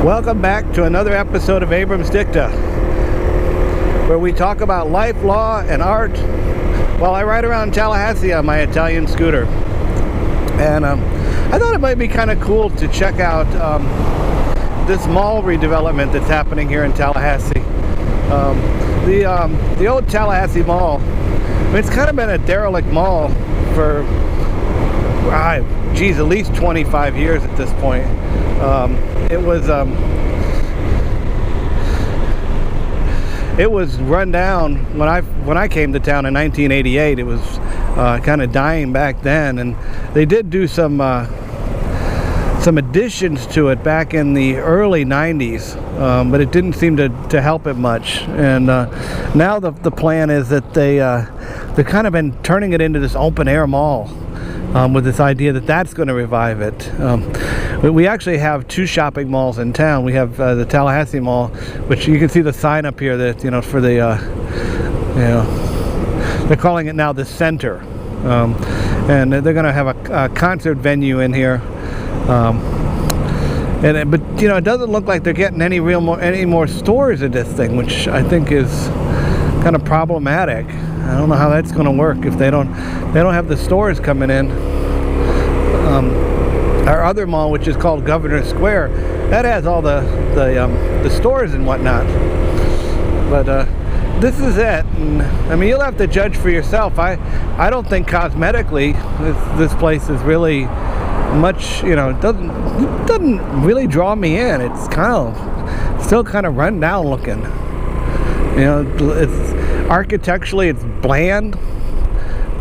Welcome back to another episode of Abrams Dicta, where we talk about life, law, and art while I ride around Tallahassee on my Italian scooter. And I thought it might be kind of cool to check out this mall redevelopment that's happening here in Tallahassee. The old Tallahassee Mall, I mean, it's kind of been a derelict mall for, geez, at least 25 years at this point. It was run down when I came to town in 1988. It was kind of dying back then, and they did do some additions to it back in the early 90s, but it didn't seem to help it much. And now the plan is that they've kind of been turning it into this open air mall, with this idea that that's going to revive it. We actually have two shopping malls in town. We have the Tallahassee Mall, which you can see the sign up here that, for the, they're calling it now the Center. And they're going to have a concert venue in here. But it doesn't look like they're getting any more stores in this thing, which I think is kind of problematic. I don't know how that's going to work if they don't have the stores coming in. Our other mall, which is called Governor Square, that has all the stores and whatnot. But this is it. And, I mean, you'll have to judge for yourself. I don't think cosmetically this place is really much. It doesn't really draw me in. It's still kind of run down looking. It's architecturally it's bland,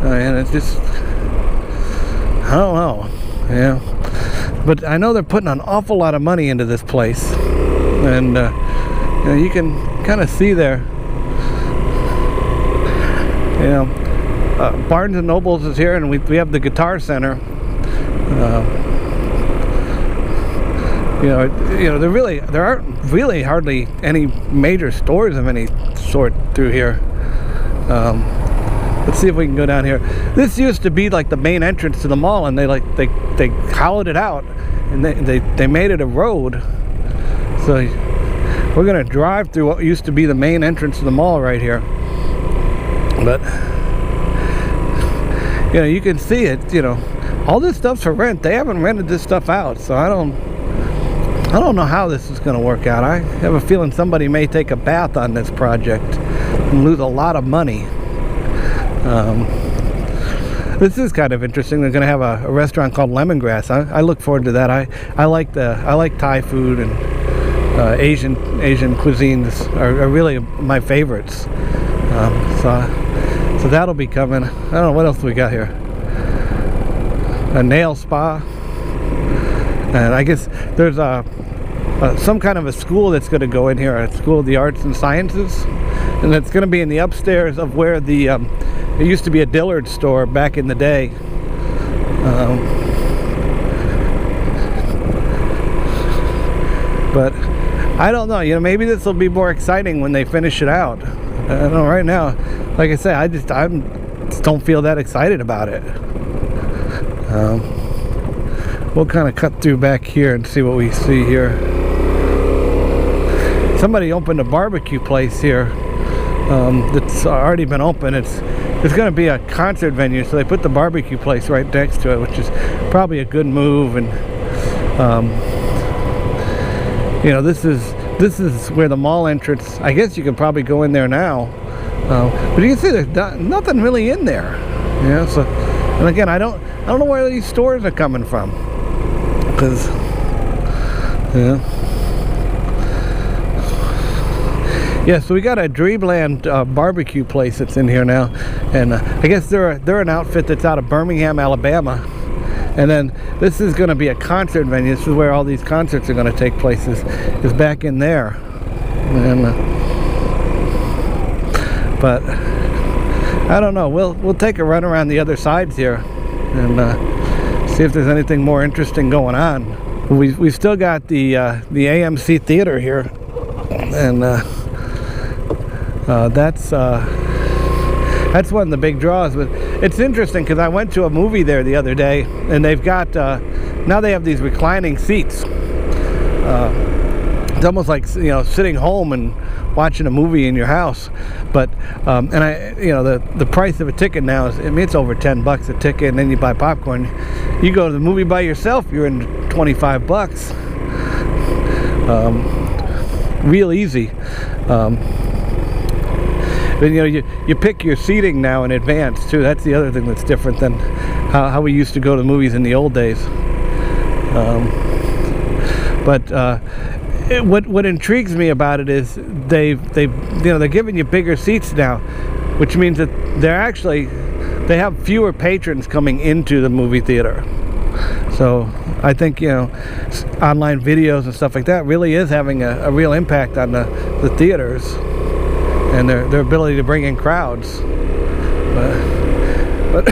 and it's just, I don't know. But I know they're putting an awful lot of money into this place, and you can kind of see there. Barnes and Nobles is here, and we have the Guitar Center. There aren't really hardly any major stores of any sort through here. Let's see if we can go down here. This used to be like the main entrance to the mall, and they hollowed it out, and they made it a road. So we're gonna drive through what used to be the main entrance to the mall right here. But you can see it. All this stuff's for rent. They haven't rented this stuff out, so I don't know how this is going to work out. I have a feeling somebody may take a bath on this project and lose a lot of money. This is kind of interesting. They're going to have a restaurant called Lemongrass. I look forward to that. I like Thai food, and Asian cuisines are really my favorites. So that'll be coming. I don't know what else we got here. A nail spa, and I guess there's some kind of a school that's going to go in here, a School of the Arts and Sciences, and it's going to be in the upstairs of where it used to be a Dillard store back in the day. But I don't know. Maybe this will be more exciting when they finish it out. I don't know. Right now, like I say, I just don't feel that excited about it. We'll kind of cut through back here and see what we see here. Somebody opened a barbecue place here that's already been open. It's going to be a concert venue, so they put the barbecue place right next to it, which is probably a good move. And this is where the mall entrance. I guess you could probably go in there now, but you can see there's nothing really in there. So, and again, I don't know where these stores are coming from, because so we got a Dreamland barbecue place that's in here now, and I guess they're an outfit that's out of Birmingham, Alabama, and then this is going to be a concert venue. This is where all these concerts are going to take place. Is back in there, and but I don't know. We'll take a run around the other sides here and see if there's anything more interesting going on. We've still got the AMC Theater here, and that's one of the big draws. But it's interesting because I went to a movie there the other day, and they've got now they have these reclining seats. it's almost like, you know, sitting home and watching a movie in your house. But and you know, the price of a ticket now is, I mean, it's over $10 a ticket, and then you buy popcorn. You go to the movie by yourself, you're in $25. Real easy. But you know, you pick your seating now in advance too. That's the other thing that's different than how we used to go to the movies in the old days. What intrigues me about it is they're giving you bigger seats now, which means that they have fewer patrons coming into the movie theater. So I think, you know, online videos and stuff like that really is having a real impact on the theaters and their ability to bring in crowds. But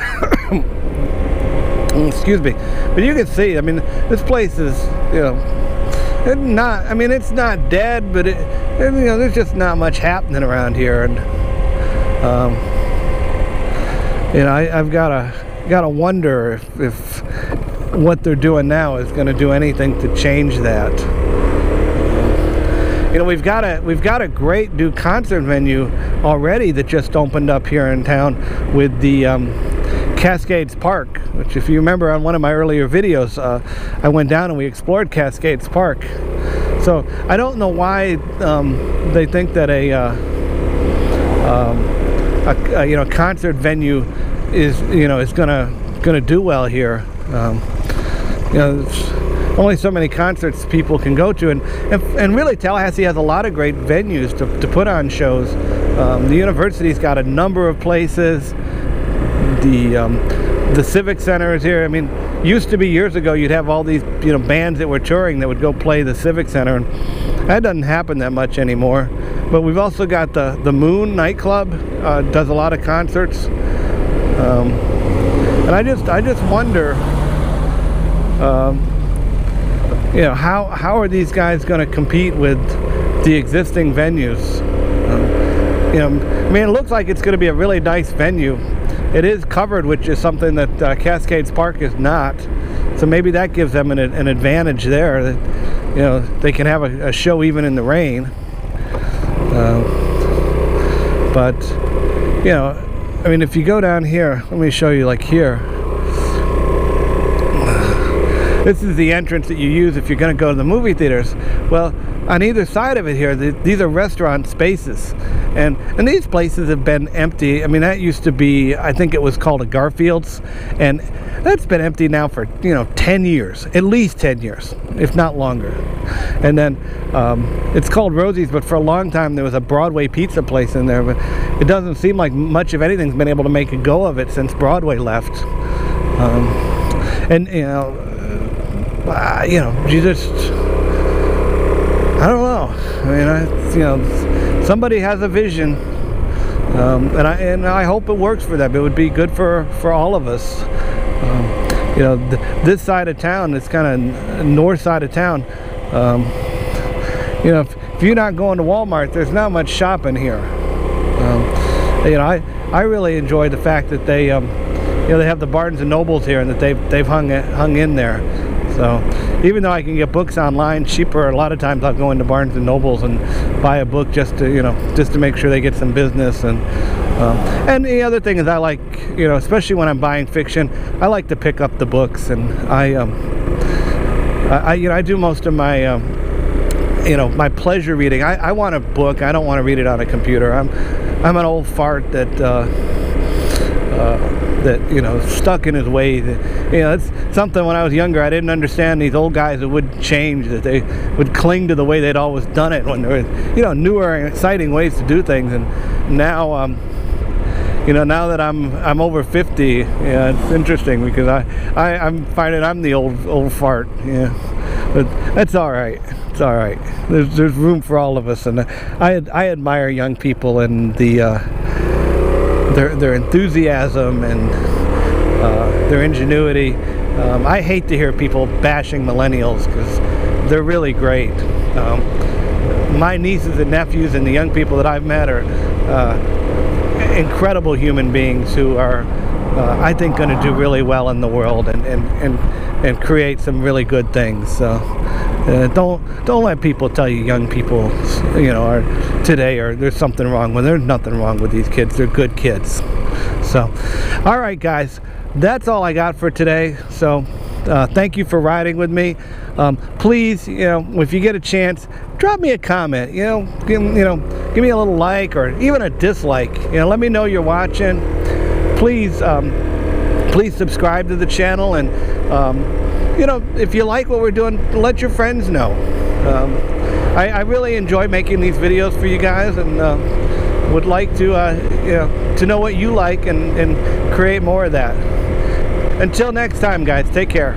excuse me. But you can see, I mean, this place is, you know, it's not dead, but you know, there's just not much happening around here, and you know, I've gotta wonder if what they're doing now is going to do anything to change that. You know, we've got a great new concert venue already that just opened up here in town with the Cascades Park, which, if you remember on one of my earlier videos, I went down and we explored Cascades Park. So I don't know why they think that a you know, concert venue is gonna do well here. You know, there's only so many concerts people can go to, and really Tallahassee has a lot of great venues to put on shows. The university's got a number of places. The Civic Center is here. I mean, used to be years ago you'd have all these, you know, bands that were touring that would go play the Civic Center, and that doesn't happen that much anymore. But we've also got the Moon nightclub, does a lot of concerts, and I just wonder, you know, how are these guys going to compete with the existing venues? You know, I mean, it looks like it's going to be a really nice venue. It is covered, which is something that Cascades Park is not. So maybe that gives them an advantage there. That, you know, they can have a show even in the rain. But you know, I mean, if you go down here, let me show you. Like here, this is the entrance that you use if you're going to go to the movie theaters. Well, on either side of it here, these are restaurant spaces, and these places have been empty. I mean, that used to be, I think it was called a Garfield's, and that's been empty now for, you know, 10 years, at least 10 years, if not longer. And then it's called Rosie's, but for a long time there was a Broadway pizza place in there, but it doesn't seem like much of anything's been able to make a go of it since Broadway left. And you know, you just, I don't know. I mean, you know, somebody has a vision, and I hope it works for them. It would be good for all of us. You know, this side of town, this kind of north side of town, you know, if you're not going to Walmart, there's not much shopping here. You know, I really enjoy the fact that they, you know, they have the Barnes and Nobles here, and that they've hung in there. So even though I can get books online cheaper, a lot of times I'll go into Barnes and Nobles and buy a book just to, you know, just to make sure they get some business. And the other thing is, I like, you know, especially when I'm buying fiction, I like to pick up the books, and I you know, I do most of my you know, my pleasure reading. I want a book. I don't want to read it on a computer. I'm an old fart that you know, stuck in his ways. You know, it's something when I was younger I didn't understand. These old guys that wouldn't change, that they would cling to the way they'd always done it when there were, you know, newer and exciting ways to do things. And now you know, now that I'm over 50, yeah, it's interesting because I'm finding I'm the old fart. Yeah, but that's all right. It's all right. There's room for all of us, and I admire young people and their enthusiasm and their ingenuity. I hate to hear people bashing millennials because they're really great. My nieces and nephews and the young people that I've met are incredible human beings who are, I think, going to do really well in the world and create some really good things. So Don't let people tell you young people, you know, are today or there's something wrong with. There's nothing wrong with these kids. They're good kids. So, all right, guys, that's all I got for today. So, thank you for riding with me. Please, you know, if you get a chance, drop me a comment. You know, give me a little like or even a dislike. You know, let me know you're watching. Please, please subscribe to the channel, and you know, if you like what we're doing, let your friends know. I really enjoy making these videos for you guys, and would like to you know, to know what you like and create more of that. Until next time, guys, take care.